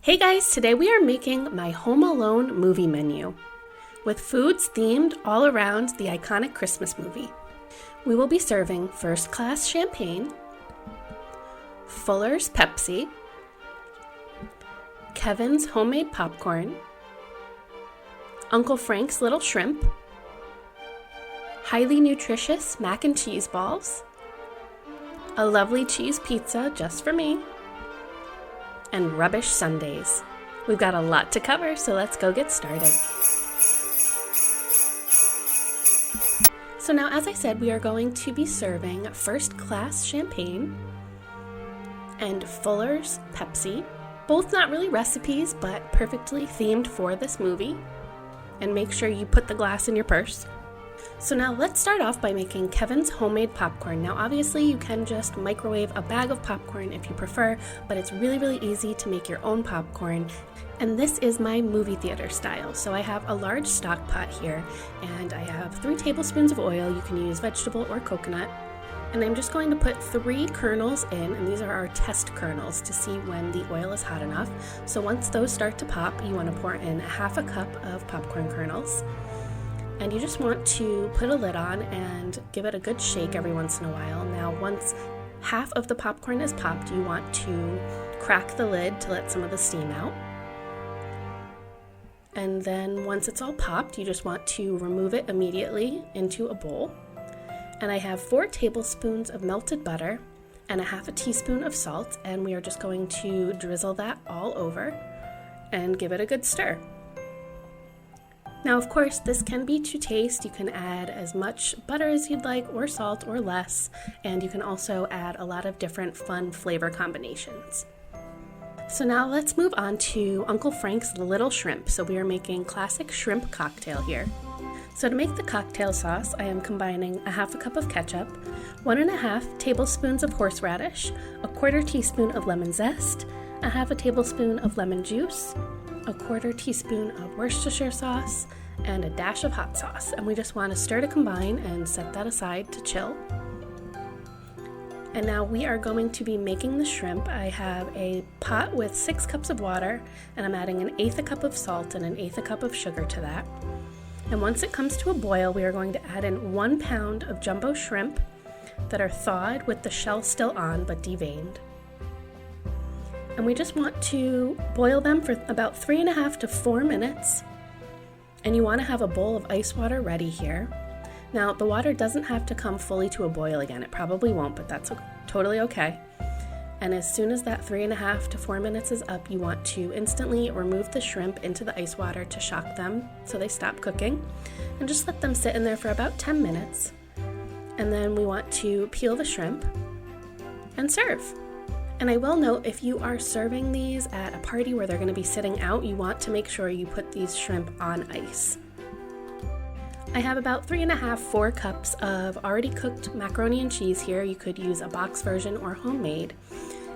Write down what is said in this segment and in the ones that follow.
Hey guys, today we are making my Home Alone movie menu with foods themed all around the iconic Christmas movie. We will be serving first class champagne, Fuller's Pepsi, Kevin's homemade popcorn, Uncle Frank's little shrimp, highly nutritious mac and cheese balls, a lovely cheese pizza just for me, and Rubbish Sundaes. We've got a lot to cover, so let's go get started. So now, as I said, we are going to be serving first class champagne and Fuller's Pepsi, both not really recipes, but perfectly themed for this movie. And make sure you put the glass in your purse. So now let's start off by making Kevin's homemade popcorn. Now obviously you can just microwave a bag of popcorn if you prefer, but it's really easy to make your own popcorn. And this is my movie theater style. So I have a large stock pot here, and I have 3 tablespoons of oil. You can use vegetable or coconut. And I'm just going to put 3 kernels in, and these are our test kernels to see when the oil is hot enough. So once those start to pop, you want to pour in 1/2 cup of popcorn kernels. And you just want to put a lid on and give it a good shake every once in a while. Now, once half of the popcorn is popped, you want to crack the lid to let some of the steam out. And then once it's all popped, you just want to remove it immediately into a bowl. And I have 4 tablespoons of melted butter and 1/2 teaspoon of salt, and we are just going to drizzle that all over and give it a good stir. Now, of course, this can be to taste. You can add as much butter as you'd like, or salt, or less, and you can also add a lot of different fun flavor combinations. So now let's move on to Uncle Frank's little shrimp. So we are making classic shrimp cocktail here. So to make the cocktail sauce, I am combining 1/2 cup of ketchup, 1.5 tablespoons of horseradish, 1/4 teaspoon of lemon zest, 1/2 tablespoon of lemon juice, 1/4 teaspoon of Worcestershire sauce, and a dash of hot sauce. And we just want to stir to combine and set that aside to chill. And now we are going to be making the shrimp. I have a pot with 6 cups of water, and I'm adding 1/8 cup of salt and 1/8 cup of sugar to that. And once it comes to a boil, we are going to add in 1 pound of jumbo shrimp that are thawed with the shell still on but deveined. And we just want to boil them for about 3.5 to 4 minutes. And you want to have a bowl of ice water ready here. Now, the water doesn't have to come fully to a boil again. It probably won't, but that's totally okay. And as soon as that 3.5 to 4 minutes is up, you want to instantly remove the shrimp into the ice water to shock them so they stop cooking. And just let them sit in there for about 10 minutes. And then we want to peel the shrimp and serve. And I will note, if you are serving these at a party where they're going to be sitting out, you want to make sure you put these shrimp on ice. I have about 3.5-4 cups of already cooked macaroni and cheese here. You could use a box version or homemade.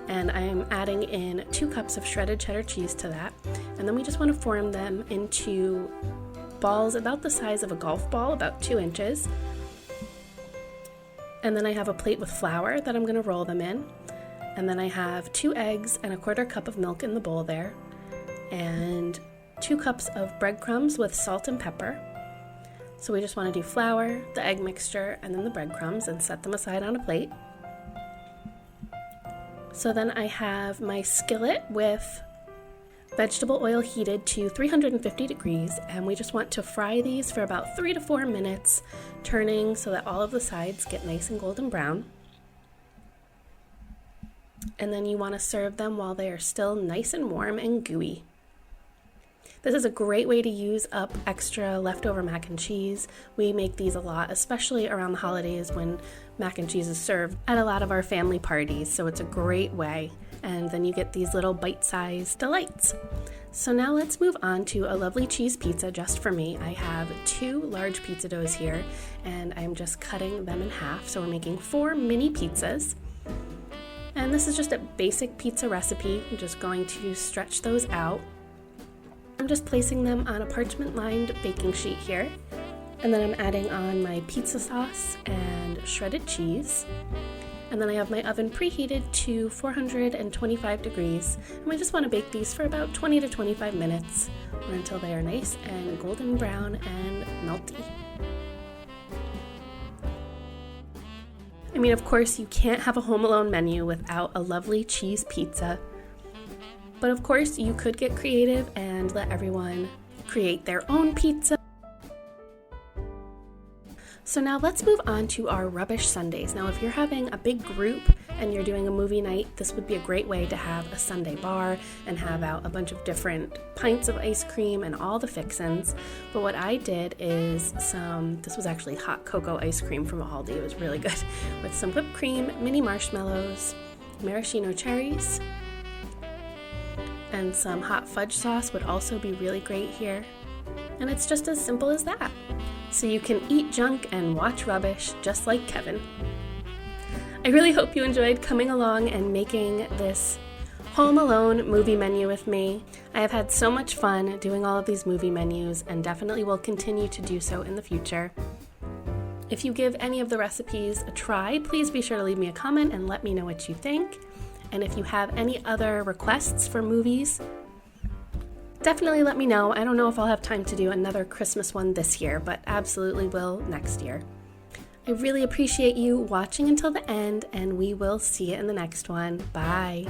And I am adding in 2 cups of shredded cheddar cheese to that. And then we just want to form them into balls about the size of a golf ball, about 2 inches. And then I have a plate with flour that I'm going to roll them in. And then I have 2 eggs and 1/4 cup of milk in the bowl there, and 2 cups of breadcrumbs with salt and pepper. So we just want to do flour, the egg mixture, and then the breadcrumbs, and set them aside on a plate. So then I have my skillet with vegetable oil heated to 350 degrees, and we just want to fry these for about 3 to 4 minutes, turning so that all of the sides get nice and golden brown. And then you want to serve them while they are still nice and warm and gooey. This is a great way to use up extra leftover mac and cheese. We make these a lot, especially around the holidays when mac and cheese is served at a lot of our family parties. So it's a great way. And then you get these little bite-sized delights. So now let's move on to a lovely cheese pizza just for me. I have 2 large pizza doughs here, and I'm just cutting them in half. So we're making 4 mini pizzas. And this is just a basic pizza recipe. I'm just going to stretch those out. I'm just placing them on a parchment-lined baking sheet here. And then I'm adding on my pizza sauce and shredded cheese. And then I have my oven preheated to 425 degrees. And I just want to bake these for about 20 to 25 minutes or until they are nice and golden brown and melty. I mean, of course, you can't have a Home Alone menu without a lovely cheese pizza. But of course, you could get creative and let everyone create their own pizza. So now let's move on to our Rubbish Sundaes. Now, if you're having a big group and you're doing a movie night, this would be a great way to have a Sundae bar and have out a bunch of different pints of ice cream and all the fixins. But what I did is this was actually hot cocoa ice cream from Aldi. It was really good, with some whipped cream, mini marshmallows, maraschino cherries, and some hot fudge sauce would also be really great here. And it's just as simple as that. So you can eat junk and watch rubbish just like Kevin. I really hope you enjoyed coming along and making this Home Alone movie menu with me. I have had so much fun doing all of these movie menus and definitely will continue to do so in the future. If you give any of the recipes a try, please be sure to leave me a comment and let me know what you think. And if you have any other requests for movies, definitely let me know. I don't know if I'll have time to do another Christmas one this year, but absolutely will next year. I really appreciate you watching until the end, and we will see you in the next one. Bye.